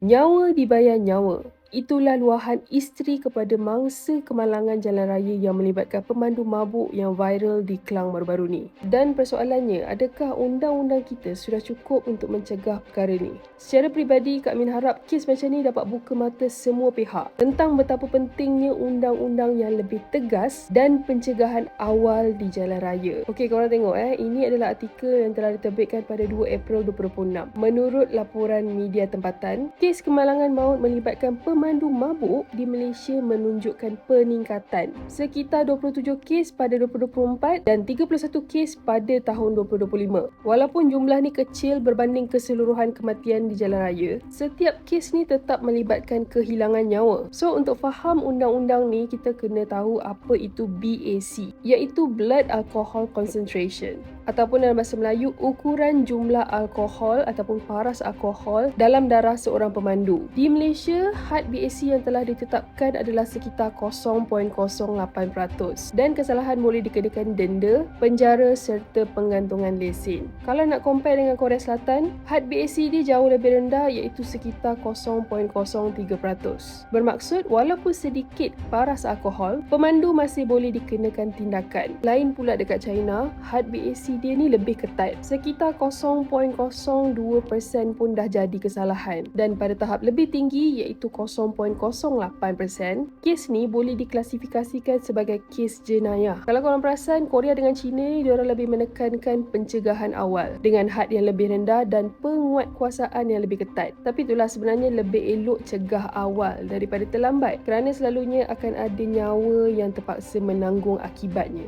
Nyawa dibayar nyawa. Itulah luahan isteri kepada mangsa kemalangan jalan raya yang melibatkan pemandu mabuk yang viral di Klang baru-baru ni. Dan persoalannya, adakah undang-undang kita sudah cukup untuk mencegah perkara ni? Secara peribadi, Kak Min harap kes macam ni dapat buka mata semua pihak tentang betapa pentingnya undang-undang yang lebih tegas dan pencegahan awal di jalan raya. Okey, korang tengok ini adalah artikel yang telah diterbitkan pada 2 April 2026. Menurut laporan media tempatan, kes kemalangan maut melibatkan pemandu mabuk di Malaysia menunjukkan peningkatan. Sekitar 27 kes pada 2024 dan 31 kes pada tahun 2025. Walaupun jumlah ni kecil berbanding keseluruhan kematian di jalan raya, setiap kes ni tetap melibatkan kehilangan nyawa. So, untuk faham undang-undang ni, kita kena tahu apa itu BAC, iaitu Blood Alcohol Concentration, ataupun dalam bahasa Melayu, ukuran jumlah alkohol ataupun paras alkohol dalam darah seorang pemandu. Di Malaysia, had BAC yang telah ditetapkan adalah sekitar 0.08% dan kesalahan boleh dikenakan denda, penjara serta penggantungan lesen. Kalau nak compare dengan Korea Selatan, had BAC dia jauh lebih rendah iaitu sekitar 0.03%. Bermaksud, walaupun sedikit paras alkohol, pemandu masih boleh dikenakan tindakan. Lain pula dekat China, had BAC dia ni lebih ketat. Sekitar 0.02% pun dah jadi kesalahan. Dan pada tahap lebih tinggi iaitu 0.08%, kes ni boleh diklasifikasikan sebagai kes jenayah. Kalau korang perasan, Korea dengan China ni diorang lebih menekankan pencegahan awal dengan had yang lebih rendah dan penguatkuasaan yang lebih ketat. Tapi itulah sebenarnya lebih elok cegah awal daripada terlambat kerana selalunya akan ada nyawa yang terpaksa menanggung akibatnya.